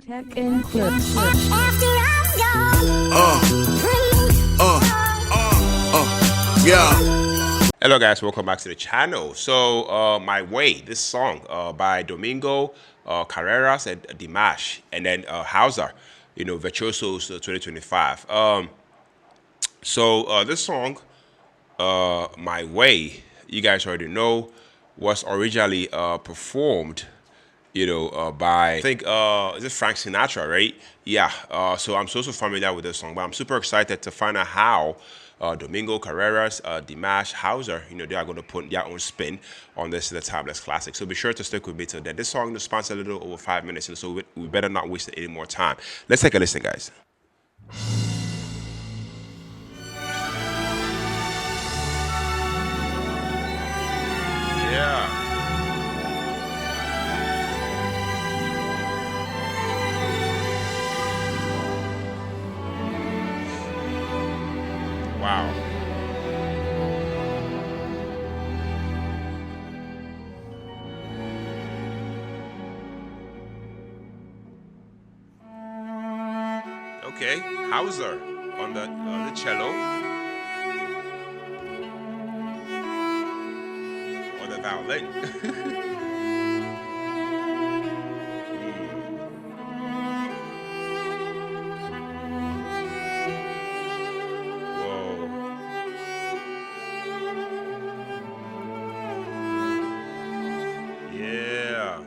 Tech and clips. Yeah. Hello guys, welcome back to the channel. So My Way, this song by Domingo, Carreras and Dimash, and then Hauser, Virtuosos 2025. This song, My Way, you guys already know, was originally performed by I think is it Frank Sinatra, right? Yeah. So I'm so familiar with this song, but I'm super excited to find out how Domingo Carreras, Dimash, Hauser, they are going to put their own spin on this the timeless classic. So be sure to stick with me till then. This song spans a little over 5 minutes, and so we better not waste any more time. Let's take a listen, guys. Yeah. Wow. Okay, Hauser on the cello or the violin. Whoa. Yeah.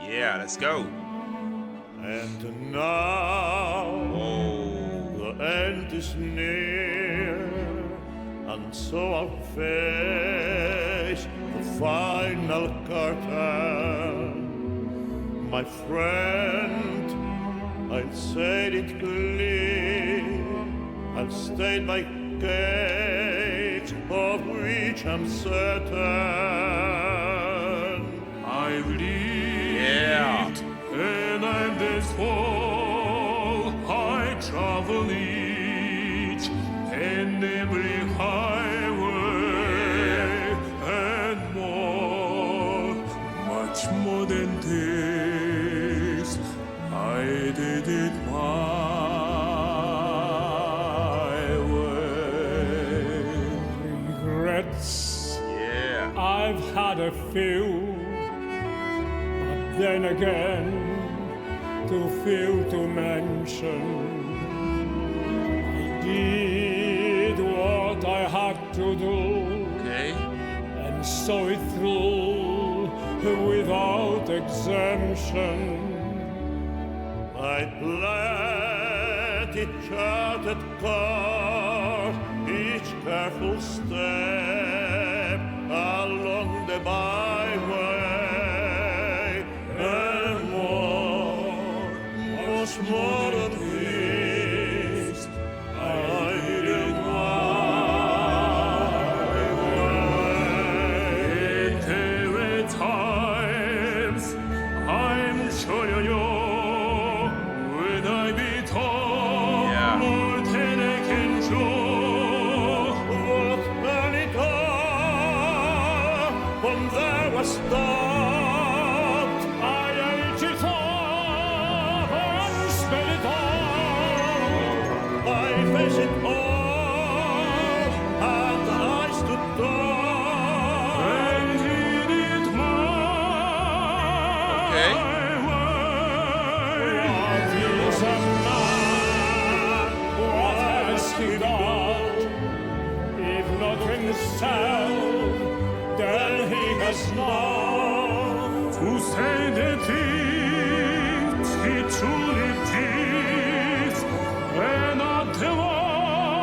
Yeah, let's go. And now the end is near, and so I'll face the final curtain. My friend, I'll say it clear, I'll state my case, of which I'm certain. I bleed, Yeah. and I'm this fall. I travel each and every highway and more, much more than this. I did it my way. Regrets, Yeah. I've had a few. Then again, too few to mention. I did what I had to do, Okay. and saw it through without exemption. I planned each charted course, each careful step along the byway. More than this, I didn't wait. There were times I'm sure you when I be told more than I can show. What can it all when there was stopped? I ate it all. I face it all, and I stood tall and did it my way. What is a man? What has he got? If not himself, then he has not. Who said the things he truly did? When not the one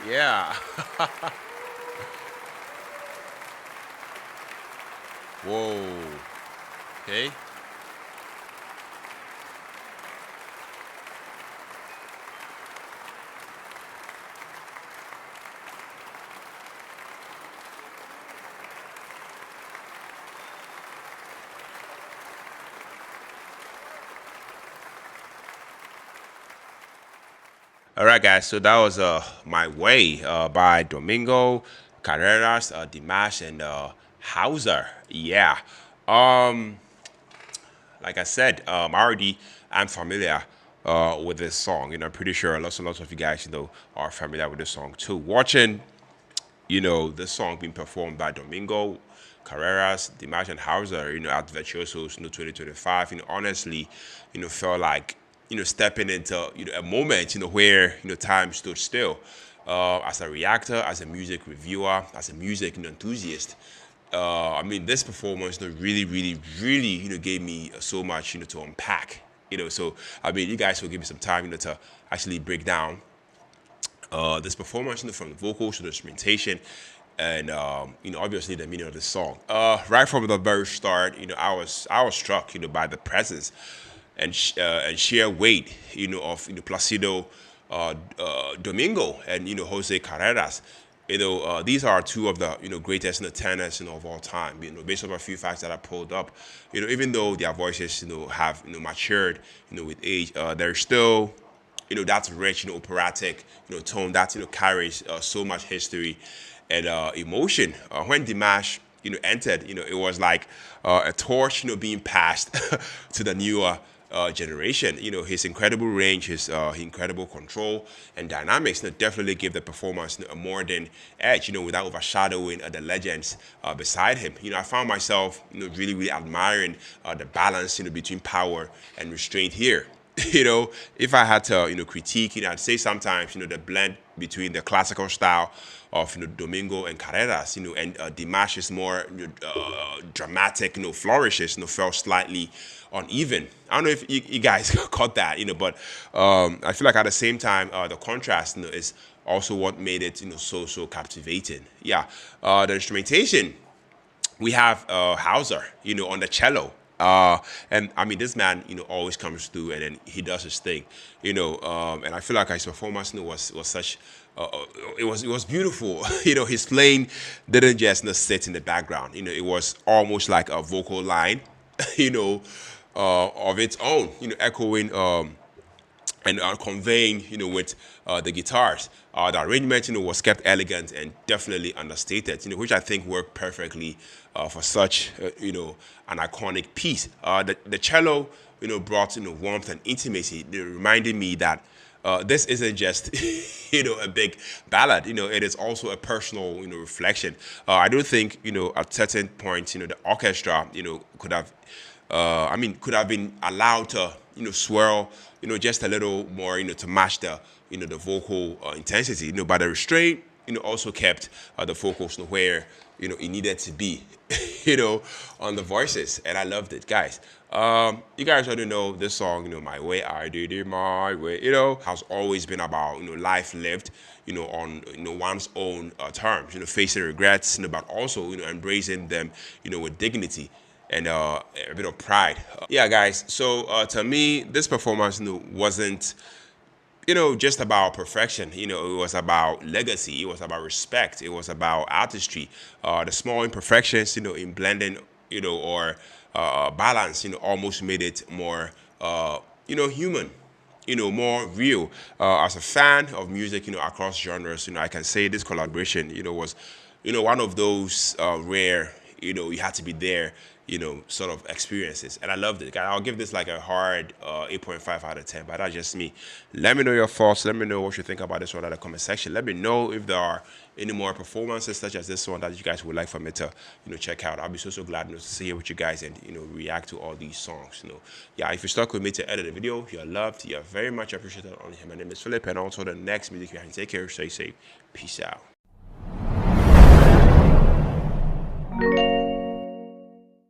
Yeah. Whoa. Okay. All right, guys. So that was "My Way" by Domingo, Carreras, Dimash, and Hauser. Yeah. Um, like I said, I'm familiar with this song. I'm pretty sure lots and lots of you guys, are familiar with this song too. Watching, this song being performed by Domingo, Carreras, Dimash, and Hauser, at Virtuosos, 2025, honestly, felt like, stepping into, a moment, where, time stood still. As a reactor, as a music reviewer, as a music enthusiast, I mean, this performance, really, really, really, gave me so much, to unpack. So I mean, you guys will give me some time, to actually break down this performance, from the vocals to the instrumentation, and obviously the meaning of the song. Right from the very start, I was struck, by the presence and sheer weight, of Placido, Domingo, and Jose Carreras. These are two of the greatest tenors of all time. Based on a few facts that I pulled up, even though their voices have matured with age, they're still that rich, operatic, tone that carries so much history and emotion. When Dimash, entered, it was like a torch, being passed to the newer generation. His incredible range, his incredible control and dynamics, definitely give the performance a modern edge. Without overshadowing the legends beside him. I found myself, really, really admiring the balance, between power and restraint here. If I had to, critique, I'd say sometimes, the blend between the classical style of Domingo and Carreras, and Dimash is more dramatic, flourishes, felt slightly uneven. I don't know if you guys caught that, but I feel like at the same time, the contrast, is also what made it, so captivating. Yeah, the instrumentation, we have Hauser, on the cello. And I mean, this man, always comes through and then he does his thing, and I feel like his performance, was such, it was beautiful. His playing didn't just sit in the background. It was almost like a vocal line, you know, of its own, echoing and conveying, with the guitars. The arrangement, was kept elegant and definitely understated, which I think worked perfectly for such, an iconic piece. The cello, brought, warmth and intimacy. It reminded me that this isn't just, a big ballad. It is also a personal, reflection. I don't think, at certain points, the orchestra, could have could have been allowed to, swirl, just a little more, to match the, the vocal intensity, but the restraint, also kept the vocals where, it needed to be, on the voices, and I loved it, guys. You guys already know this song, "My Way, I Did It My Way," has always been about, life lived, on, one's own terms, facing regrets, but also, embracing them, with dignity and a bit of pride. Yeah, guys. So to me, this performance, wasn't, just about perfection. It was about legacy. It was about respect. It was about artistry. The small imperfections, in blending, or balance, almost made it more, human. More real. As a fan of music, across genres, I can say this collaboration, was, one of those rare, you had to be there, sort of experiences. And I loved it. I'll give this like a hard 8.5 out of 10, but that's just me. Let me know your thoughts. Let me know what you think about this one in the comment section. Let me know if there are any more performances such as this one that you guys would like for me to, check out. I'll be so glad to see here with you guys and, react to all these songs. Yeah, if you stuck with me to edit the video, you're loved. You're very much appreciated on here. My name is Philip, and also the next music you have. Take care, stay safe. Peace out.